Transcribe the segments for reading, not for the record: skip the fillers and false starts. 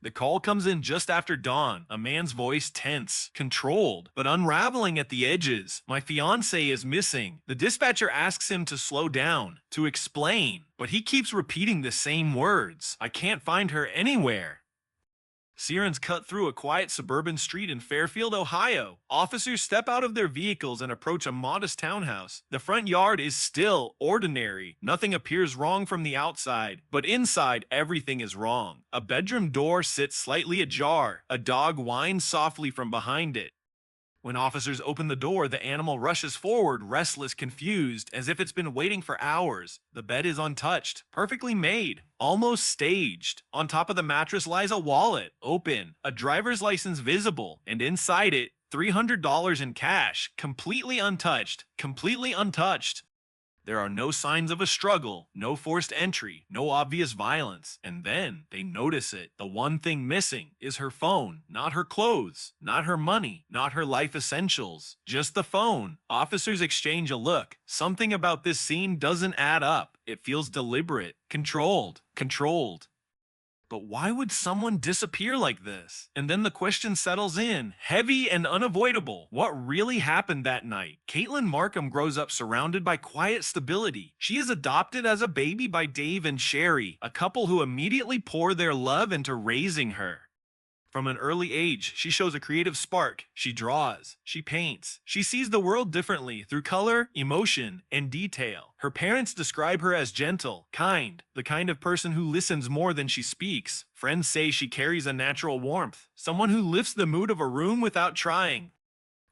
The call comes in just after dawn, a man's voice tense, controlled, but unraveling at the edges. My fiance is missing. The dispatcher asks him to slow down, to explain, but he keeps repeating the same words. I can't find her anywhere. Sirens cut through a quiet suburban street in Fairfield, Ohio. Officers step out of their vehicles and approach a modest townhouse. The front yard is still ordinary. Nothing appears wrong from the outside, but inside, everything is wrong. A bedroom door sits slightly ajar. A dog whines softly from behind it. When officers open the door, the animal rushes forward, restless, confused, as if it's been waiting for hours. The bed is untouched, perfectly made, almost staged. On top of the mattress lies a wallet, open, a driver's license visible, and inside it, $300 in cash, completely untouched, completely untouched. There are no signs of a struggle, no forced entry, no obvious violence. And then they notice it. The one thing missing is her phone, not her clothes, not her money, not her life essentials, just the phone. Officers exchange a look. Something about this scene doesn't add up. It feels deliberate, controlled. But why would someone disappear like this? And then the question settles in, heavy and unavoidable. What really happened that night? Caitlin Markham grows up surrounded by quiet stability. She is adopted as a baby by Dave and Sherry, a couple who immediately pour their love into raising her. From an early age, she shows a creative spark. She draws, she paints, she sees the world differently through color, emotion, and detail. Her parents describe her as gentle, kind, the kind of person who listens more than she speaks. Friends say she carries a natural warmth, someone who lifts the mood of a room without trying.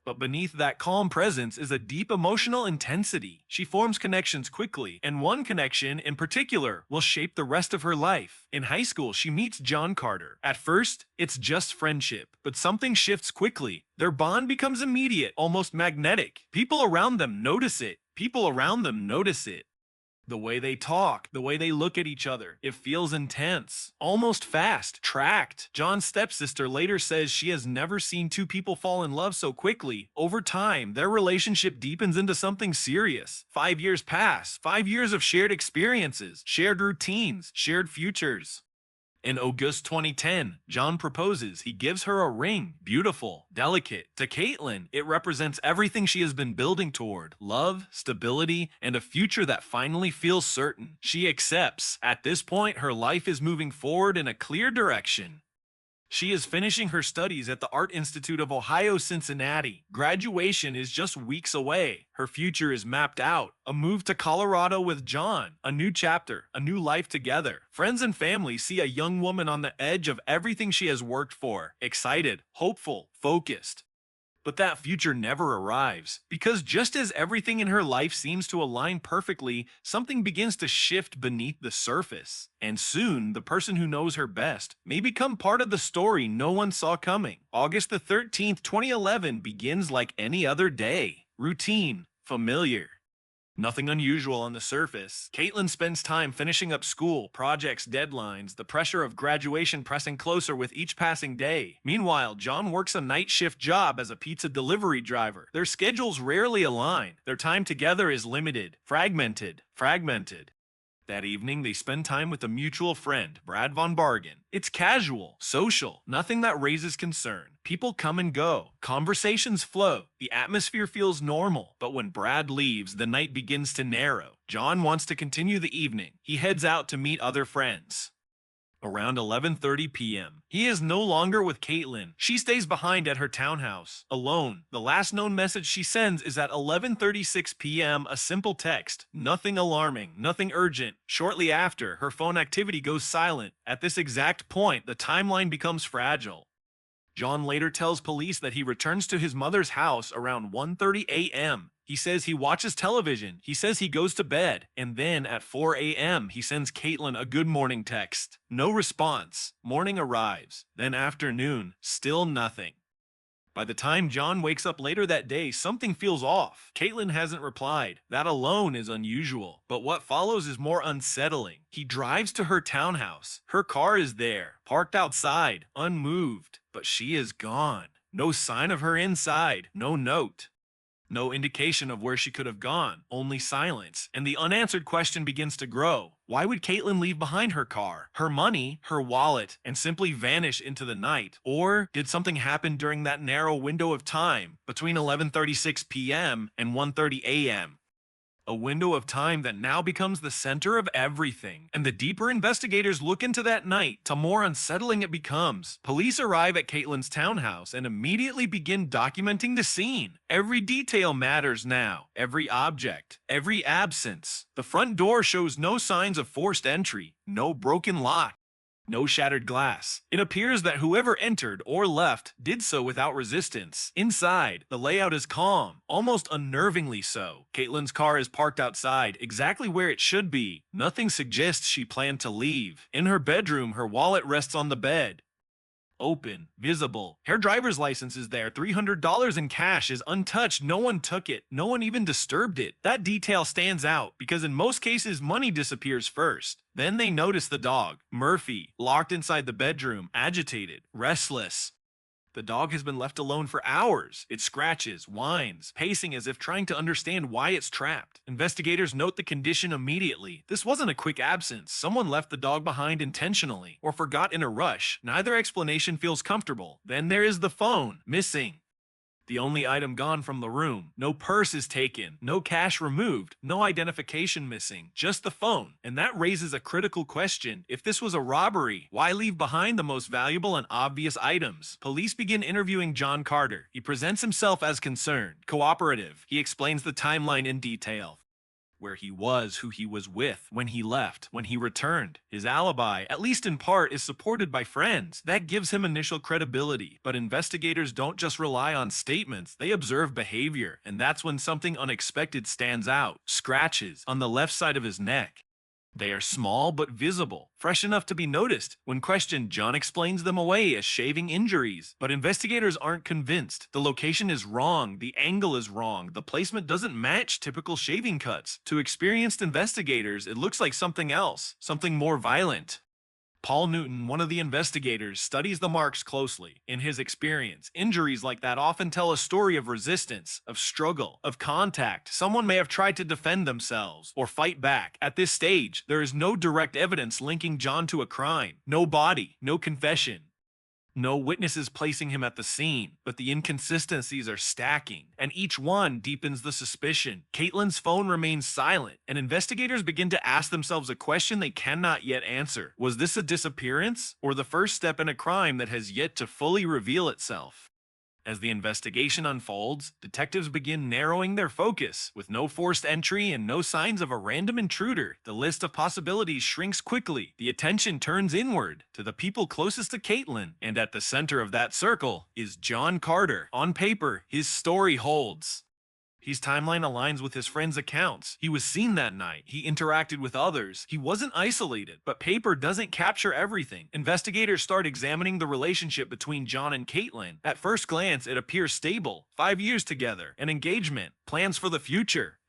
But beneath that calm presence is a deep emotional intensity. She forms connections quickly, and one connection in particular will shape the rest of her life. In high school, she meets John Carter. At first, it's just friendship, but something shifts quickly. Their bond becomes immediate, almost magnetic. People around them notice it. The way they talk, the way they look at each other, it feels intense, almost fast, tracked. John's stepsister later says she has never seen two people fall in love so quickly. Over time, their relationship deepens into something serious. 5 years pass, 5 years of shared experiences, shared routines, shared futures. In August 2010, John proposes. He gives her a ring, beautiful, delicate. To Caitlin, it represents everything she has been building toward: love, stability, and a future that finally feels certain. She accepts. At this point, her life is moving forward in a clear direction. She is finishing her studies at the Art Institute of Ohio, Cincinnati. Graduation is just weeks away. Her future is mapped out. A move to Colorado with John. A new chapter. A new life together. Friends and family see a young woman on the edge of everything she has worked for. Excited, hopeful, focused. But that future never arrives, because just as everything in her life seems to align perfectly, something begins to shift beneath the surface. And soon, the person who knows her best may become part of the story no one saw coming. August the 13th, 2011 begins like any other day. Routine, familiar. Nothing unusual on the surface. Caitlin spends time finishing up school, projects, deadlines, the pressure of graduation pressing closer with each passing day. Meanwhile, John works a night shift job as a pizza delivery driver. Their schedules rarely align. Their time together is limited, fragmented. That evening, they spend time with a mutual friend, Brad Von Bargen. It's casual, social, nothing that raises concern. People come and go. Conversations flow. The atmosphere feels normal. But when Brad leaves, the night begins to narrow. John wants to continue the evening. He heads out to meet other friends. Around 11:30 p.m., he is no longer with Caitlin. She stays behind at her townhouse, alone. The last known message she sends is at 11:36 p.m., a simple text. Nothing alarming, nothing urgent. Shortly after, her phone activity goes silent. At this exact point, the timeline becomes fragile. John later tells police that he returns to his mother's house around 1:30 a.m. He says he watches television, he says he goes to bed, and then at 4 a.m. he sends Caitlin a good morning text. No response. Morning arrives. Then afternoon. Still nothing. By the time John wakes up later that day, something feels off. Caitlin hasn't replied. That alone is unusual. But what follows is more unsettling. He drives to her townhouse. Her car is there, parked outside, unmoved. But she is gone. No sign of her inside. No note. No indication of where she could have gone, only silence. And the unanswered question begins to grow. Why would Caitlin leave behind her car, her money, her wallet, and simply vanish into the night? Or did something happen during that narrow window of time between 11:36 p.m. and 1:30 a.m.? A window of time that now becomes the center of everything. And the deeper investigators look into that night, the more unsettling it becomes. Police arrive at Caitlin's townhouse and immediately begin documenting the scene. Every detail matters now. Every object, every absence. The front door shows no signs of forced entry, no broken lock, no shattered glass. It appears that whoever entered or left did so without resistance. Inside, the layout is calm, almost unnervingly so. Caitlin's car is parked outside, exactly where it should be. Nothing suggests she planned to leave. In her bedroom, her wallet rests on the bed. Open, visible. Her driver's license is there. $300 in cash is untouched. No one took it. No one even disturbed it. That detail stands out because in most cases, money disappears first. Then they notice the dog, Murphy, locked inside the bedroom, agitated, restless. The dog has been left alone for hours. It scratches, whines, pacing as if trying to understand why it's trapped. Investigators note the condition immediately. This wasn't a quick absence. Someone left the dog behind intentionally or forgot in a rush. Neither explanation feels comfortable. Then there is the phone, missing. The only item gone from the room. No purse is taken, no cash removed, no identification missing, just the phone. And that raises a critical question. If this was a robbery, why leave behind the most valuable and obvious items? Police begin interviewing John Carter. He presents himself as concerned, cooperative. He explains the timeline in detail. Where he was, who he was with, when he left, when he returned. His alibi, at least in part, is supported by friends. That gives him initial credibility. But investigators don't just rely on statements, they observe behavior. And that's when something unexpected stands out. Scratches on the left side of his neck. They are small but visible, fresh enough to be noticed. When questioned, John explains them away as shaving injuries. But investigators aren't convinced. The location is wrong, the angle is wrong, the placement doesn't match typical shaving cuts. To experienced investigators, it looks like something else, something more violent. Paul Newton, one of the investigators, studies the marks closely. In his experience, injuries like that often tell a story of resistance, of struggle, of contact. Someone may have tried to defend themselves or fight back. At this stage, there is no direct evidence linking John to a crime. No body, no confession. No witnesses placing him at the scene, but the inconsistencies are stacking, and each one deepens the suspicion. Caitlin's phone remains silent, and investigators begin to ask themselves a question they cannot yet answer. Was this a disappearance, or the first step in a crime that has yet to fully reveal itself? As the investigation unfolds, detectives begin narrowing their focus. With no forced entry and no signs of a random intruder, the list of possibilities shrinks quickly. The attention turns inward, to the people closest to Caitlin, and at the center of that circle is John Carter. On paper, his story holds. His timeline aligns with his friend's accounts. He was seen that night. He interacted with others. He wasn't isolated, but paper doesn't capture everything. Investigators start examining the relationship between John and Caitlin. At first glance, it appears stable. 5 years together, an engagement, plans for the future.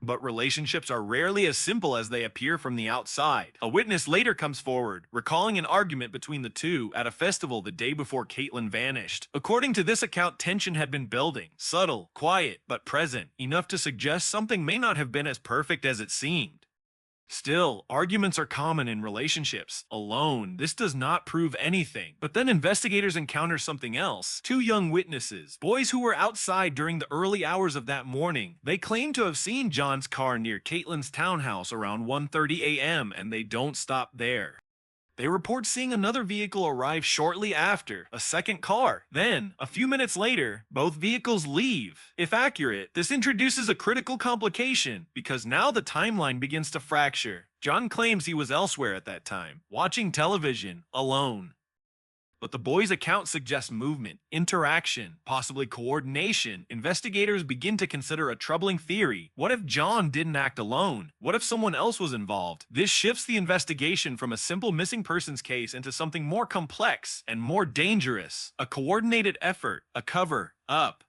But relationships are rarely as simple as they appear from the outside. A witness later comes forward, recalling an argument between the two at a festival the day before Caitlin vanished. According to this account, tension had been building. Subtle, quiet, but present, enough to suggest something may not have been as perfect as it seemed. Still, arguments are common in relationships. Alone, this does not prove anything. But then investigators encounter something else. Two young witnesses, boys who were outside during the early hours of that morning. They claim to have seen John's car near Caitlin's townhouse around 1:30 a.m. and they don't stop there. They report seeing another vehicle arrive shortly after, a second car. Then, a few minutes later, both vehicles leave. If accurate, this introduces a critical complication, because now the timeline begins to fracture. John claims he was elsewhere at that time, watching television, alone. But the boys' account suggests movement, interaction, possibly coordination. Investigators begin to consider a troubling theory. What if John didn't act alone? What if someone else was involved? This shifts the investigation from a simple missing persons case into something more complex and more dangerous. A coordinated effort, a cover, up.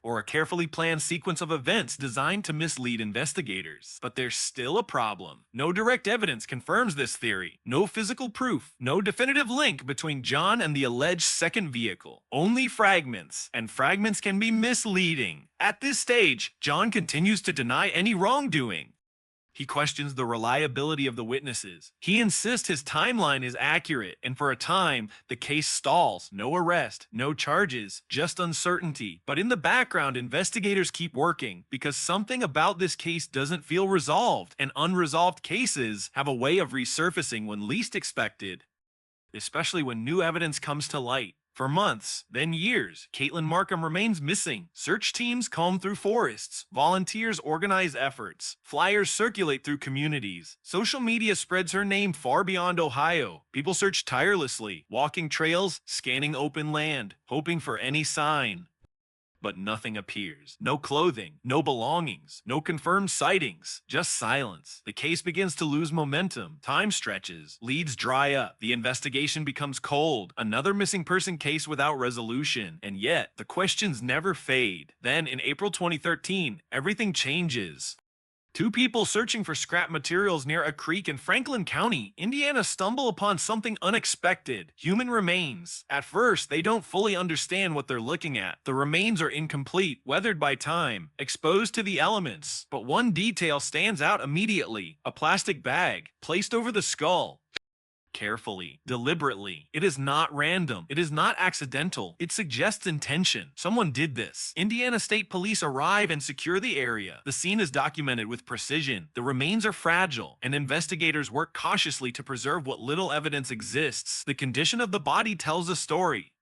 or a carefully planned sequence of events designed to mislead investigators. But there's still a problem. No direct evidence confirms this theory. No physical proof. No definitive link between John and the alleged second vehicle. Only fragments, and fragments can be misleading. At this stage, John continues to deny any wrongdoing. He questions the reliability of the witnesses. He insists his timeline is accurate, and for a time, the case stalls. No arrest, no charges, just uncertainty. But in the background, investigators keep working because something about this case doesn't feel resolved, and unresolved cases have a way of resurfacing when least expected, especially when new evidence comes to light. For months, then years, Caitlin Markham remains missing. Search teams comb through forests. Volunteers organize efforts. Flyers circulate through communities. Social media spreads her name far beyond Ohio. People search tirelessly, walking trails, scanning open land, hoping for any sign. But nothing appears. No clothing, no belongings, no confirmed sightings, just silence. The case begins to lose momentum. Time stretches, leads dry up, the investigation becomes cold. Another missing person case without resolution. And yet, the questions never fade. Then, in April 2013, everything changes. Two people searching for scrap materials near a creek in Franklin County, Indiana, stumble upon something unexpected: human remains. At first, they don't fully understand what they're looking at. The remains are incomplete, weathered by time, exposed to the elements. But one detail stands out immediately: a plastic bag placed over the skull. Carefully, deliberately. It is not random. It is not accidental. It suggests intention. Someone did this. Indiana State Police arrive and secure the area. The scene is documented with precision. The remains are fragile, and investigators work cautiously to preserve what little evidence exists. The condition of the body tells a story,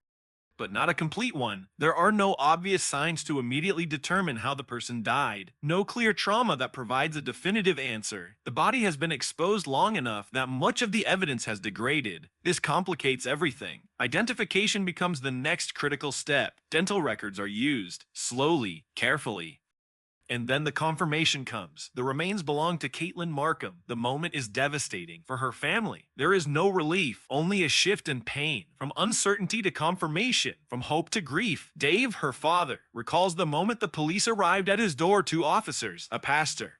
but not a complete one. There are no obvious signs to immediately determine how the person died. No clear trauma that provides a definitive answer. The body has been exposed long enough that much of the evidence has degraded. This complicates everything. Identification becomes the next critical step. Dental records are used, slowly, carefully. And then the confirmation comes. The remains belong to Caitlin Markham. The moment is devastating for her family. There is no relief, only a shift in pain. From uncertainty to confirmation, from hope to grief. Dave, her father, recalls the moment the police arrived at his door. Two officers, a pastor.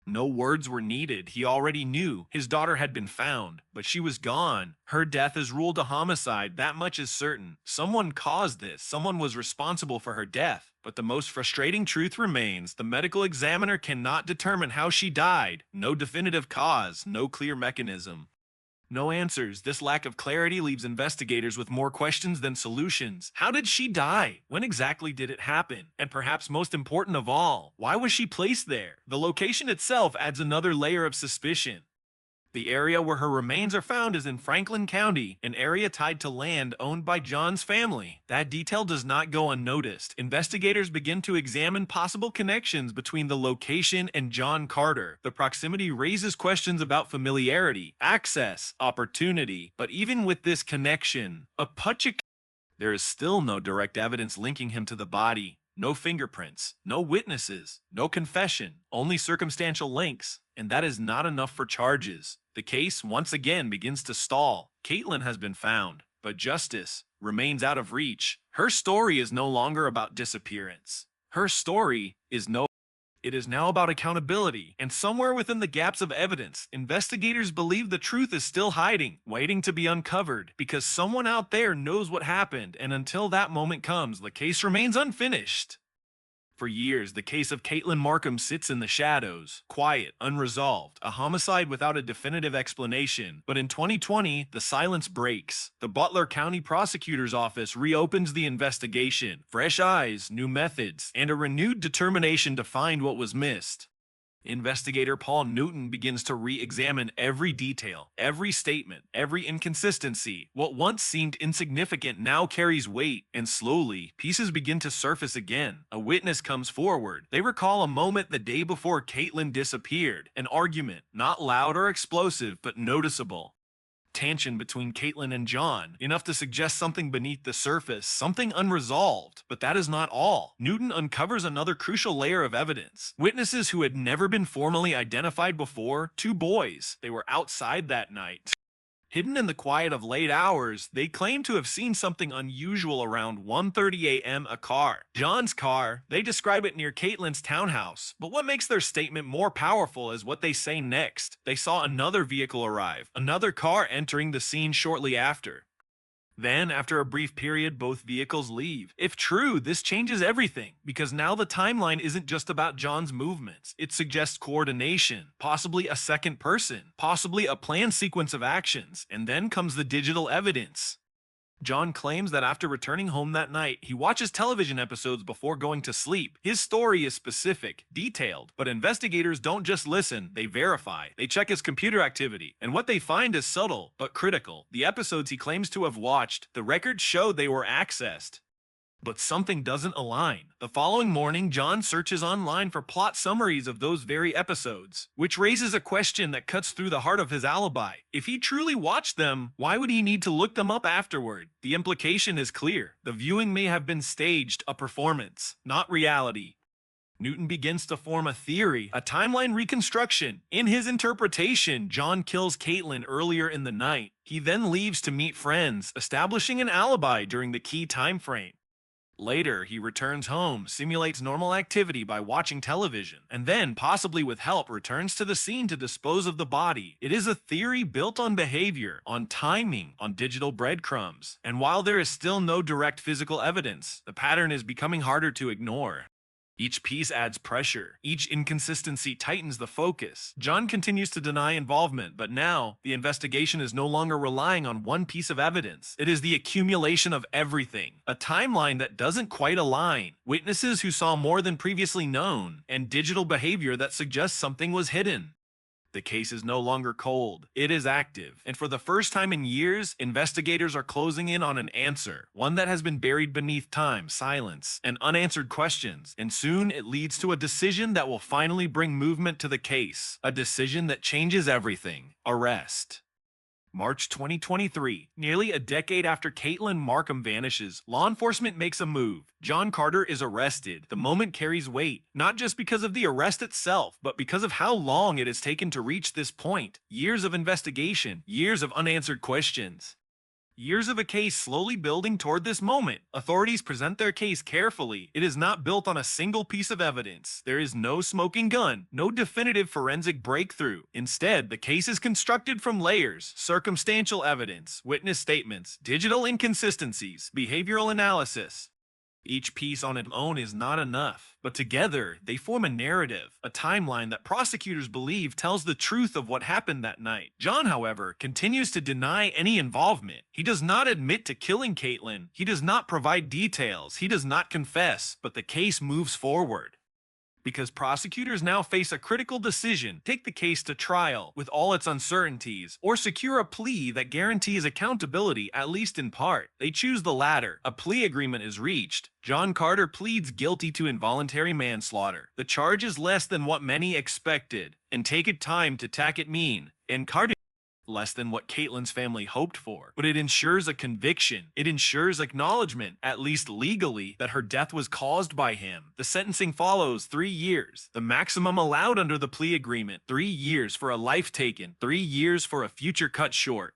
No words were needed. He already knew. His daughter had been found, but she was gone. Her death is ruled a homicide. That much is certain. Someone caused this. Someone was responsible for her death. But the most frustrating truth remains. The medical examiner cannot determine how she died. No definitive cause. No clear mechanism. No answers. This lack of clarity leaves investigators with more questions than solutions. How did she die? When exactly did it happen? And perhaps most important of all, why was she placed there? The location itself adds another layer of suspicion. The area where her remains are found is in Franklin County, an area tied to land owned by John's family. That detail does not go unnoticed. Investigators begin to examine possible connections between the location and John Carter. The proximity raises questions about familiarity, access, opportunity. But even with this connection, there is still no direct evidence linking him to the body. No fingerprints, no witnesses, no confession, only circumstantial links, and that is not enough for charges. The case once again begins to stall. Caitlin has been found, but justice remains out of reach. Her story is no longer about disappearance. Her story is It is now about accountability, and somewhere within the gaps of evidence, investigators believe the truth is still hiding, waiting to be uncovered, because someone out there knows what happened, and until that moment comes, the case remains unfinished. For years, the case of Caitlin Markham sits in the shadows, quiet, unresolved, a homicide without a definitive explanation. But in 2020, the silence breaks. The Butler County Prosecutor's Office reopens the investigation. Fresh eyes, new methods, and a renewed determination to find what was missed. Investigator Paul Newton begins to re-examine every detail, every statement, every inconsistency. What once seemed insignificant now carries weight, and slowly, pieces begin to surface again. A witness comes forward. They recall a moment the day before Caitlin disappeared. An argument, not loud or explosive, but noticeable. Tension between Caitlin and John, enough to suggest something beneath the surface, something unresolved. But that is not all. Newton uncovers another crucial layer of evidence. Witnesses who had never been formally identified before, two boys. They were outside that night. Hidden in the quiet of late hours, they claim to have seen something unusual around 1:30 a.m. a car. John's car, they describe it near Caitlin's townhouse, but what makes their statement more powerful is what they say next. They saw another vehicle arrive, another car entering the scene shortly after. Then, after a brief period, both vehicles leave. If true, this changes everything, because now the timeline isn't just about John's movements. It suggests coordination, possibly a second person, possibly a planned sequence of actions, and then comes the digital evidence. John claims that after returning home that night, he watches television episodes before going to sleep. His story is specific, detailed, but investigators don't just listen, they verify. They check his computer activity, and what they find is subtle, but critical. The episodes he claims to have watched, the records show they were accessed. But something doesn't align. The following morning, John searches online for plot summaries of those very episodes, which raises a question that cuts through the heart of his alibi. If he truly watched them, why would he need to look them up afterward? The implication is clear. The viewing may have been staged, a performance, not reality. Newton begins to form a theory, a timeline reconstruction. In his interpretation, John kills Caitlin earlier in the night. He then leaves to meet friends, establishing an alibi during the key time frame. Later, he returns home, simulates normal activity by watching television, and then, possibly with help, returns to the scene to dispose of the body. It is a theory built on behavior, on timing, on digital breadcrumbs. And while there is still no direct physical evidence, the pattern is becoming harder to ignore. Each piece adds pressure. Each inconsistency tightens the focus. John continues to deny involvement, but now, the investigation is no longer relying on one piece of evidence. It is the accumulation of everything. A timeline that doesn't quite align, witnesses who saw more than previously known, and digital behavior that suggests something was hidden. The case is no longer cold, it is active, and for the first time in years, investigators are closing in on an answer, one that has been buried beneath time, silence, and unanswered questions, and soon it leads to a decision that will finally bring movement to the case, a decision that changes everything: arrest. March 2023, nearly a decade after Caitlin Markham vanishes, law enforcement makes a move. John Carter is arrested. The moment carries weight, not just because of the arrest itself, but because of how long it has taken to reach this point. Years of investigation, years of unanswered questions. Years of a case slowly building toward this moment. Authorities present their case carefully. It is not built on a single piece of evidence. There is no smoking gun, no definitive forensic breakthrough. Instead, the case is constructed from layers: circumstantial evidence, witness statements, digital inconsistencies, behavioral analysis. Each piece on its own is not enough, but together they form a narrative, a timeline that prosecutors believe tells the truth of what happened that night. John, however, continues to deny any involvement. He does not admit to killing Caitlin. He does not provide details. He does not confess, but the case moves forward. Because prosecutors now face a critical decision: take the case to trial with all its uncertainties, or secure a plea that guarantees accountability, at least in part. They choose the latter. A plea agreement is reached. John Carter pleads guilty to involuntary manslaughter. The charge is less than what many expected, and take it time to tack it mean. And Carter less than what Caitlin's family hoped for. But it ensures a conviction. It ensures acknowledgement, at least legally, that her death was caused by him. The sentencing follows: 3 years. The maximum allowed under the plea agreement. 3 years for a life taken. 3 years for a future cut short.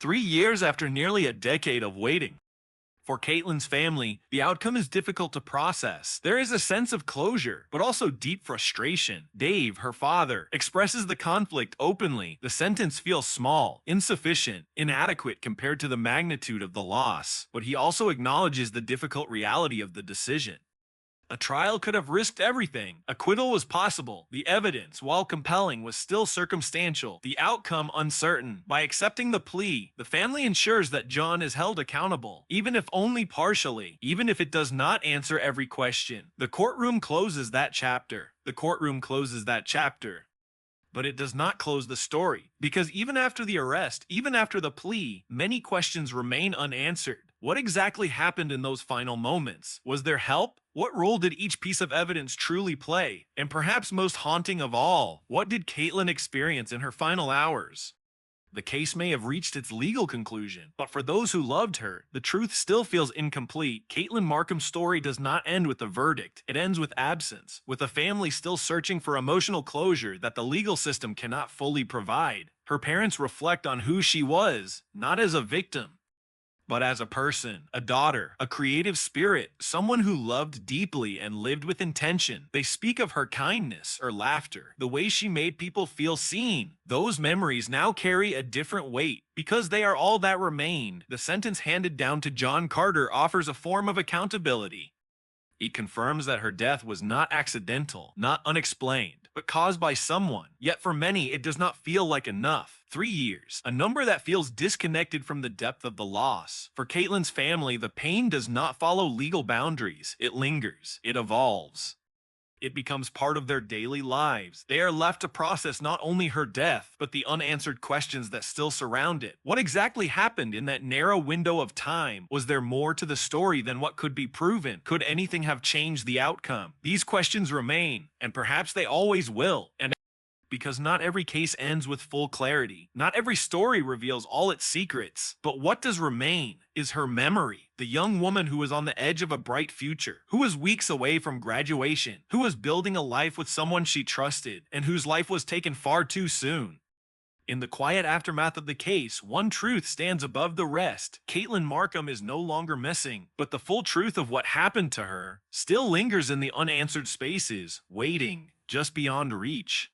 3 years after nearly a decade of waiting. For Caitlin's family, the outcome is difficult to process. There is a sense of closure, but also deep frustration. Dave, her father, expresses the conflict openly. The sentence feels small, insufficient, inadequate compared to the magnitude of the loss, but he also acknowledges the difficult reality of the decision. A trial could have risked everything. Acquittal was possible. The evidence, while compelling, was still circumstantial. The outcome uncertain. By accepting the plea, the family ensures that John is held accountable, even if only partially, even if it does not answer every question. The courtroom closes that chapter. The courtroom closes that chapter. But it does not close the story, because even after the arrest, even after the plea, many questions remain unanswered. What exactly happened in those final moments? Was there help? What role did each piece of evidence truly play? And perhaps most haunting of all, what did Caitlin experience in her final hours? The case may have reached its legal conclusion, but for those who loved her, the truth still feels incomplete. Caitlin Markham's story does not end with a verdict. It ends with absence, with a family still searching for emotional closure that the legal system cannot fully provide. Her parents reflect on who she was, not as a victim, but as a person, a daughter, a creative spirit, someone who loved deeply and lived with intention. They speak of her kindness or laughter, the way she made people feel seen. Those memories now carry a different weight because they are all that remained. The sentence handed down to John Carter offers a form of accountability. It confirms that her death was not accidental, not unexplained, but caused by someone. Yet for many, it does not feel like enough. 3 years, a number that feels disconnected from the depth of the loss. For Caitlin's family, the pain does not follow legal boundaries. It lingers. It evolves. It becomes part of their daily lives. They are left to process not only her death, but the unanswered questions that still surround it. What exactly happened in that narrow window of time? Was there more to the story than what could be proven? Could anything have changed the outcome? These questions remain, and perhaps they always will. And because not every case ends with full clarity. Not every story reveals all its secrets. But what does remain is her memory. The young woman who was on the edge of a bright future, who was weeks away from graduation, who was building a life with someone she trusted, and whose life was taken far too soon. In the quiet aftermath of the case, one truth stands above the rest. Caitlin Markham is no longer missing, but the full truth of what happened to her still lingers in the unanswered spaces, waiting just beyond reach.